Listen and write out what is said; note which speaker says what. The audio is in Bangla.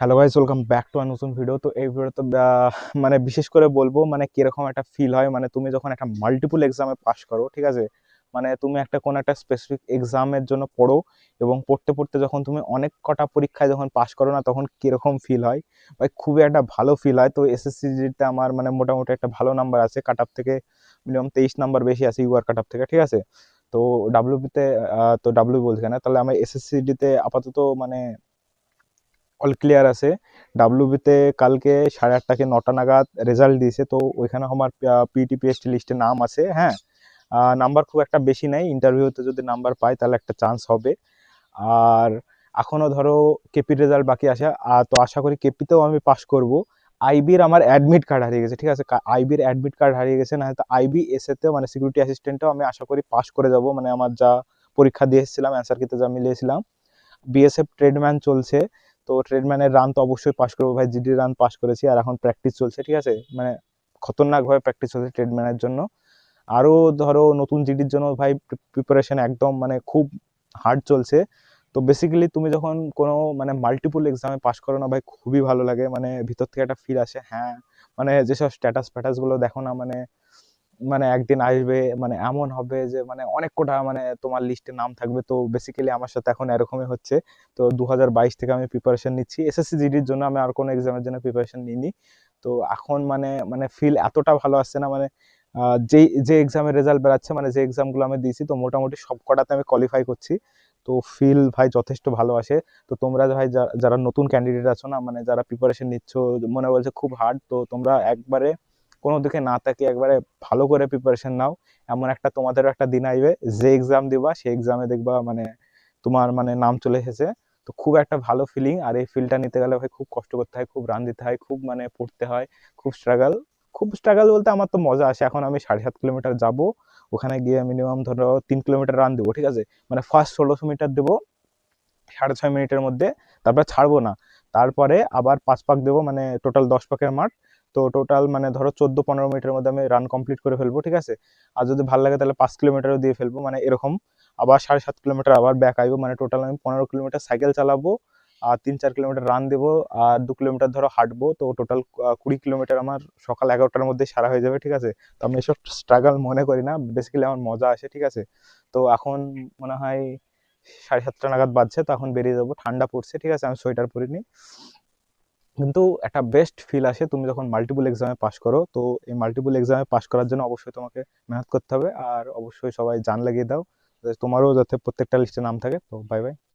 Speaker 1: Hello guys, welcome back to নতুন ভিডিও। তো এই ভিডিওতে মানে বিশেষ করে বলবো মানে কিরকম একটা ফিল হয় মানে তুমি যখন একটা মাল্টিপল এক্সামে পাস করো, ঠিক আছে। মানে তুমি একটা কোন একটা স্পেসিফিক এক্সামের জন্য পড়ো এবং পড়তে পড়তে যখন তুমি অনেক কটা পরীক্ষায় যখন পাস করো না, তখন কিরকম ফিল হয় ভাই, খুবই একটা ভালো ফিল হয়। তো এসএসসিজিতে আমার মানে মোটামুটি একটা ভালো নাম্বার আছে, কাট আপ থেকে মিনিমাম 23 নাম্বার বেশি আছে ইউআর কাট আপ থেকে, ঠিক আছে। তো ডাব্লিউবিতে তো ডাব্লিউ বলছি না, তাহলে আমার এসএসসিডিতে আপাতত মানে অল ক্লিয়ার আছে। ডাব্লিউবিতে কালকে 8:30 কি 9টা নাগাদ রেজাল্ট দিয়েছে, তো ওইখানে আমার পিটি পিএসটি লিস্টে নাম আছে, হ্যাঁ। নাম্বার খুব একটা বেশি নাই, ইন্টারভিউতে যদি নাম্বার পাই তাহলে একটা চান্স হবে। আর এখনো ধরো কেপির রেজাল্ট বাকি আছে, তো আশা করি কেপিতেও আমি পাস করব। আইবির আমার অ্যাডমিট কার্ড হারিয়ে গেছে, ঠিক আছে। আইবির অ্যাডমিট কার্ড হারিয়ে গেছে, না হয়তো আইবি এসেতেও মানে সিকিউরিটি অ্যাসিস্ট্যান্টও আমি আশা করি পাস করে যাব, মানে আমার যা পরীক্ষা দিয়ে এসেছিলাম, অ্যান্সার কিতে যা মিলিয়েছিলাম। বিএসএফ ট্রেডম্যান চলছে, তো ট্রেডম্যানের রান তো অবশ্যই পাস করবো ভাই, জিডি রান পাস করেছি, আর এখন প্র্যাকটিস চলছে, ঠিক আছে। মানে খতরনাকভাবে প্র্যাকটিস চলছে ট্রেডম্যানের জন্য। আরও ধরো নতুন জিডির জন্য ভাই প্রিপারেশন একদম মানে খুব হার্ড চলছে। তো বেসিক্যালি তুমি যখন কোনো মানে মাল্টিপল এক্সামে পাস করো না ভাই, খুবই ভালো লাগে, মানে ভিতর থেকে একটা ফিল আসে, হ্যাঁ। মানে যেসব স্ট্যাটাস ফ্যাটাসগুলো দেখো না, মানে মানে একদিন আসবে মানে এমন হবে যে মানে অনেক কোটা মানে তোমার লিস্টে নাম থাকবে। তো বেসিক্যালি আমার সাথে এখন এরকমই হচ্ছে। তো 2022 থেকে আমি প্রিপারেশন নিচ্ছি এসএসসি জিডির জন্য, আমি আর কোনো এক্সামের জন্য প্রিপারেশন নিইনি। তো এখন মানে মানে ফিল এতটা ভালো আসছে না, মানে যেই যে এক্সামের রেজাল্ট বেরাচ্ছে, মানে যে এক্সামগুলো আমি দিয়েছি, তো মোটামুটি সব কটাতে আমি কোয়ালিফাই করছি। তো ফিল ভাই যথেষ্ট ভালো আসে। তো তোমরা ভাই যারা নতুন ক্যান্ডিডেট আছো না, মানে যারা প্রিপারেশন নিচ্ছ, মনে বলছে খুব হার্ড, তো তোমরা একবারে কোনো দিকে না তাকিয়ে একবারে ভালো করে প্রিপারেশন নাও। এমন একটা তোমাদেরও একটা দিন আসবে, যে এক্সাম দিবা সেই এক্সামে দেখবা মানে তোমার মানে নাম চলে এসেছে। তো খুব একটা ভালো ফিলিং, আর এই ফিলটা নিতে গেলে ভাই খুব কষ্ট করতে হয়, খুব রান দিতে হয়, খুব মানে পড়তে হয়, খুব স্ট্রাগল। খুব স্ট্রাগল বলতে আমার তো মজা আসে, এখন আমি 7.5 কিলোমিটার যাব, ওখানে গিয়ে মিনিমাম ধরো 3 কিলোমিটার রান দেবো, ঠিক আছে। মানে ফার্স্ট 1600 মিটার দেবো 6.5 মিনিটের মধ্যে, তারপর ছাড়বো না। তারপরে আবার 5 পাক দেবো, মানে টোটাল 10 পাকের মাঠ। তো টোটাল মানে ধরো 14-15 মিনিটের মধ্যে আমি রান কমপ্লিট করে ফেলবো, ঠিক আছে। আর যদি ভালো লাগে তাহলে 5 কিলোমিটারও দিয়ে ফেলবো, মানে এরকম। আবার 7.5 কিলোমিটার আবার ব্যাক আসবো, মানে টোটাল আমি 15 কিলোমিটার সাইকেল চালাবো, আর 3-4 কিলোমিটার রান দেবো, আর 2 কিলোমিটার ধরো হাঁটবো। তো টোটাল 20 কিলোমিটার আমার সকাল 11টার মধ্যে সারা হয়ে যাবে, ঠিক আছে। তো আমি এসব স্ট্রাগল মনে করি না, বেসিক্যালি আমার মজা আসে, ঠিক আছে। তো এখন মনে হয় 7:30 নাগাদ বাজছে, তো এখন বেরিয়ে যাবো, ঠান্ডা পড়ছে, ঠিক আছে, আমি সোয়েটার পরিনি। কিন্তু একটা বেস্ট ফিল আসে তুমি যখন মাল্টিপল এক্সামে পাস করো। তো এই মাল্টিপল এক্সামে পাস করার জন্য অবশ্যই তোমাকে মেহনত করতে হবে, আর অবশ্যই সবাই জান লাগিয়ে দাও, যাতে তোমারও যাতে প্রত্যেকটা লিস্টে নাম থাকে। তো বাই বাই।